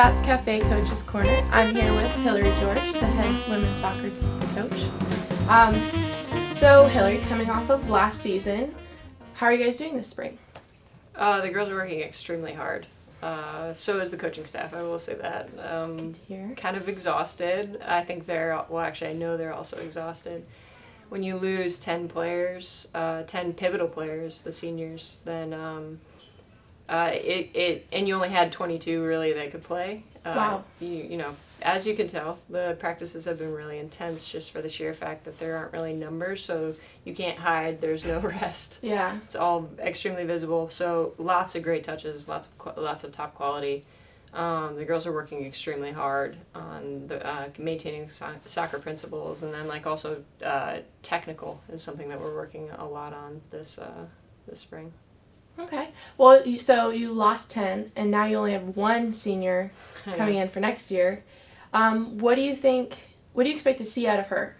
That's Cafe Coach's Corner. I'm here with Hilary George, the head women's soccer coach. So Hilary, coming off of last season, how are you guys doing this spring? The girls are working extremely hard. So is the coaching staff, I will say that. Good to hear. Kind of exhausted. I think I know they're also exhausted. When you lose 10 players, 10 pivotal players, the seniors, then and you only had 22 really that could play. Wow. You know, as you can tell, the practices have been really intense just for the sheer fact that there aren't really numbers, so you can't hide, there's no rest. Yeah. It's all extremely visible, so lots of great touches, lots of top quality. The girls are working extremely hard on the maintaining soccer principles, and then also technical is something that we're working a lot on this spring. Okay. Well, so you lost 10, and now you only have one senior coming in for next year. What do you expect to see out of her?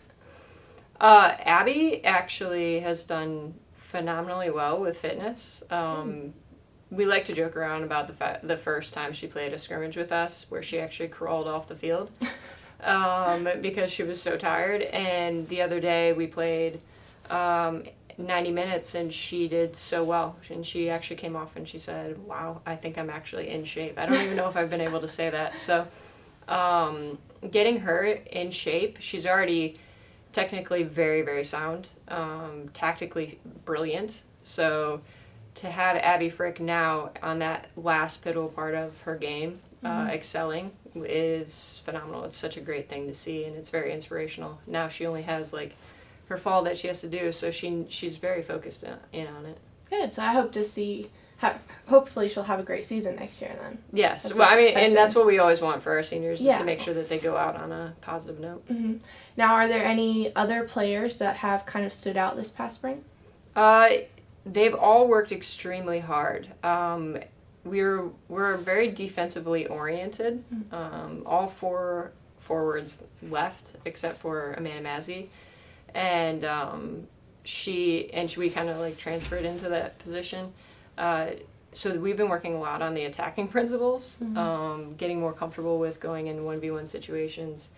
Abby actually has done phenomenally well with fitness. We like to joke around about the first time she played a scrimmage with us where she actually crawled off the field because she was so tired. And the other day we played 90 minutes and she did so well. And she actually came off and she said, "Wow, I think I'm actually in shape." I don't even know if I've been able to say that. So getting her in shape, she's already technically very, very sound, tactically brilliant. So to have Abby Frick now on that last pivotal part of her game, excelling, is phenomenal. It's such a great thing to see, and it's very inspirational. Now she only has her fall that she has to do, so she's very focused in on it. Good. So I hope to see. Hopefully she'll have a great season next year then. Yes. Well, I mean, and that's what we always want for our seniors, is to make sure that they go out on a positive note. Mm-hmm. Now, are there any other players that have kind of stood out this past spring? They've all worked extremely hard. We're very defensively oriented. All four forwards left except for Amanda Mazzi, and we kind of transferred into that position. So we've been working a lot on the attacking principles, getting more comfortable with going in 1v1 situations,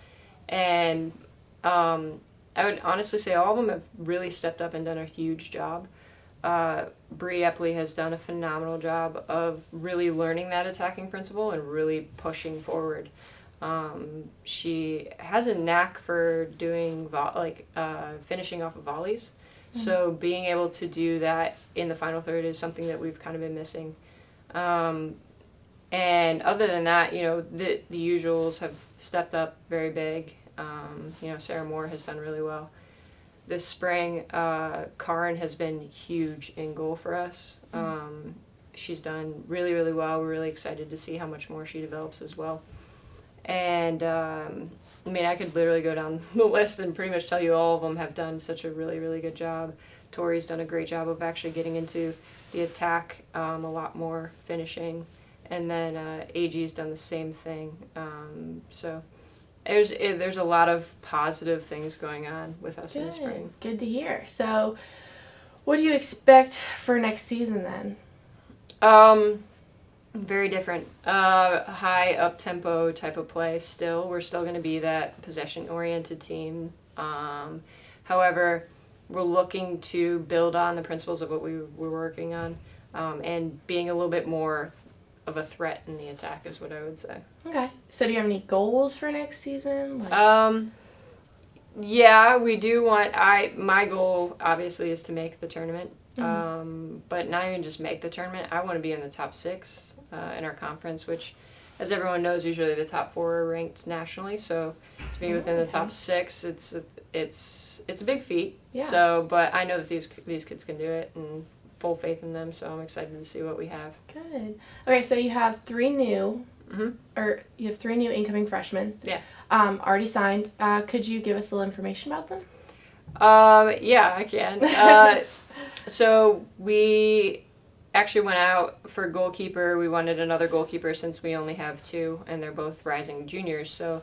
and I would honestly say all of them have really stepped up and done a huge job. Bree Epley has done a phenomenal job of really learning that attacking principle and really pushing forward. She has a knack for doing finishing off of volleys. So being able to do that in the final third is something that we've kind of been missing. And other than that, the usuals have stepped up very big. Sarah Moore has done really well. This spring, Karin has been huge in goal for us. She's done really, really well. We're really excited to see how much more she develops as well. And I could literally go down the list and pretty much tell you all of them have done such a really, really good job. Tori's done a great job of actually getting into the attack, a lot more finishing. And then AG's done the same thing. So there's a lot of positive things going on with us in the spring. Good to hear. So what do you expect for next season then? Very different. High up-tempo type of play still. We're still going to be that possession-oriented team. However, we're looking to build on the principles of what we were working on, and being a little bit more of a threat in the attack is what I would say. Okay. So do you have any goals for next season? Yeah, we do want... My goal, obviously, is to make the tournament. But not even just make the tournament. I want to be in the top 6 in our conference, which, as everyone knows, usually the top 4 are ranked nationally. So to be within the top 6, it's a big feat. Yeah. So, but I know that these kids can do it, and full faith in them. So I'm excited to see what we have. Good. Okay, so you have 3 new, or you have 3 new incoming freshmen. Yeah. Already signed. Could you give us a little information about them? Yeah, I can. So we actually went out for goalkeeper. We wanted another goalkeeper since we only have 2, and they're both rising juniors. So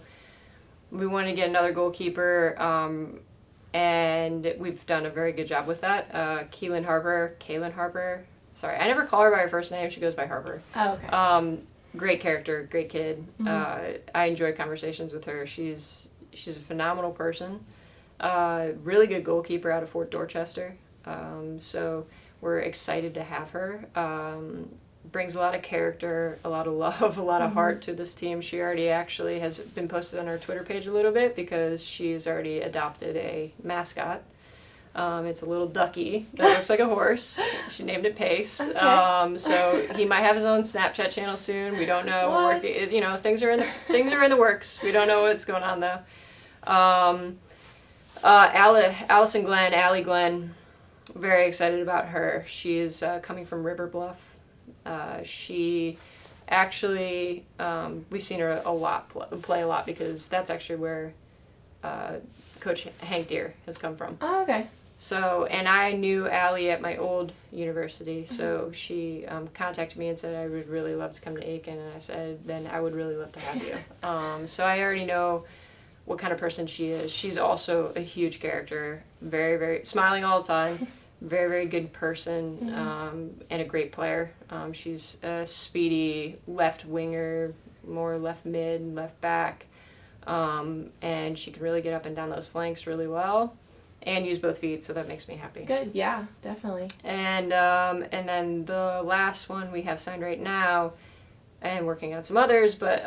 we wanted to get another goalkeeper, and we've done a very good job with that. Kaylin Harper. Sorry, I never call her by her first name. She goes by Harper. Oh, okay. great character, great kid. I enjoy conversations with her. She's a phenomenal person. Really good goalkeeper out of Fort Dorchester. So we're excited to have her. Brings a lot of character, a lot of love, a lot of heart to this team. She already actually has been posted on our Twitter page a little bit because she's already adopted a mascot. It's a little ducky that looks like a horse. She named it Pace. Okay. So he might have his own Snapchat channel soon. We don't know. What? We're working, things are in the works. We don't know what's going on though. Allison Glenn, Allie Glenn, very excited about her. She is coming from River Bluff. She actually, we've seen her play a lot because that's actually where Coach Hank Deere has come from. Oh, okay. So, and I knew Allie at my old university, so she contacted me and said, I would really love to come to Aiken, and I said, then I would really love to have you. So I already know what kind of person she is. She's also a huge character, very, very, smiling all the time, very, very good person, and a great player. She's a speedy left winger, more left mid, left back, and she can really get up and down those flanks really well. And use both feet, so that makes me happy. Good, yeah, definitely. And then the last one we have signed right now, and working on some others, but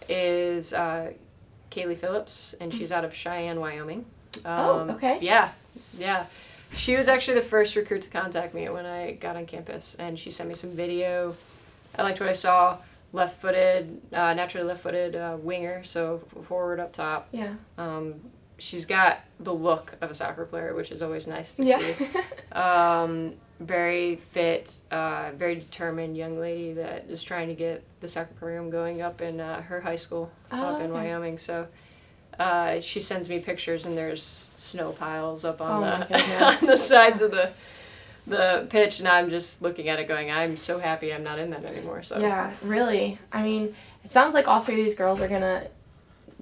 is Kaylee Phillips, and she's out of Cheyenne, Wyoming. Okay. Yeah. She was actually the first recruit to contact me when I got on campus, and she sent me some video. I liked what I saw. Naturally left-footed winger, so forward up top. Yeah. She's got the look of a soccer player, which is always nice to see. Very fit, very determined young lady that is trying to get the soccer program going up in her high school up in Wyoming. So she sends me pictures, and there's snow piles up on on the sides of the pitch, and I'm just looking at it going, I'm so happy I'm not in that anymore. So yeah, really. I mean, it sounds like all three of these girls are going to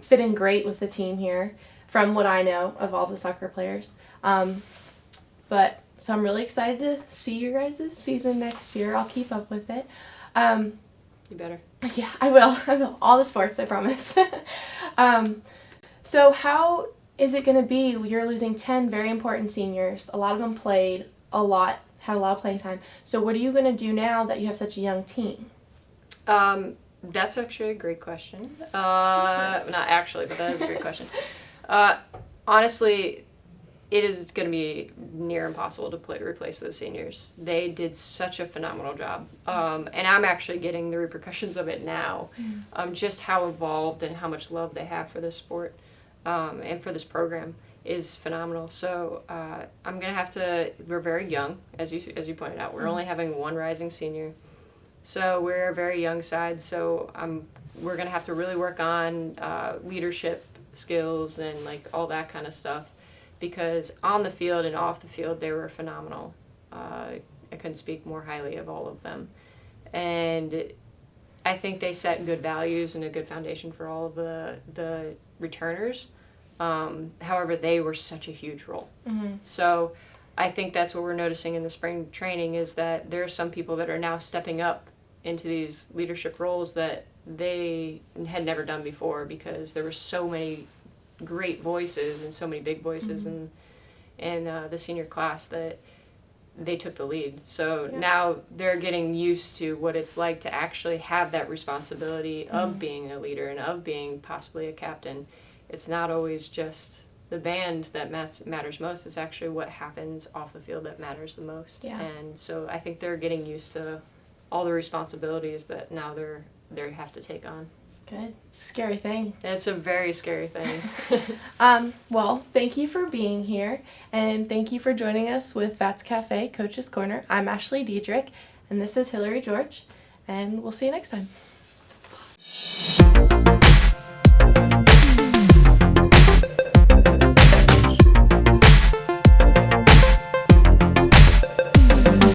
fit in great with the team here, from what I know of all the soccer players. So I'm really excited to see your guys' season next year. I'll keep up with it. You better. Yeah, I will. All the sports, I promise. So how is it going to be? You're losing 10 very important seniors. A lot of them played a lot, had a lot of playing time. So what are you going to do now that you have such a young team? That's actually a great question. Not actually, but that is a great question. Honestly, it is going to be near impossible to replace those seniors. They did such a phenomenal job. And I'm actually getting the repercussions of it now. Just how involved and how much love they have for this sport and for this program is phenomenal. So I'm going to have to, we're very young, as you pointed out. We're only having one rising senior. So we're a very young side. So we're going to have to really work on leadership skills and like all that kind of stuff, because on the field and off the field they were phenomenal. I couldn't speak more highly of all of them, and I think they set good values and a good foundation for all of the returners. However, they were such a huge role. So I think that's what we're noticing in the spring training, is that there are some people that are now stepping up into these leadership roles that they had never done before, because there were so many great voices and so many big voices in the senior class that they took the lead. So now they're getting used to what it's like to actually have that responsibility of being a leader and of being possibly a captain. It's not always just the band that matters most. It's actually what happens off the field that matters the most. Yeah. And so I think they're getting used to all the responsibilities that now they have to take on. Good. It's a scary thing. It's a very scary thing. Well, thank you for being here, and thank you for joining us with Vats Cafe Coach's Corner. I'm Ashley Diedrich, and this is Hilary George, and we'll see you next time.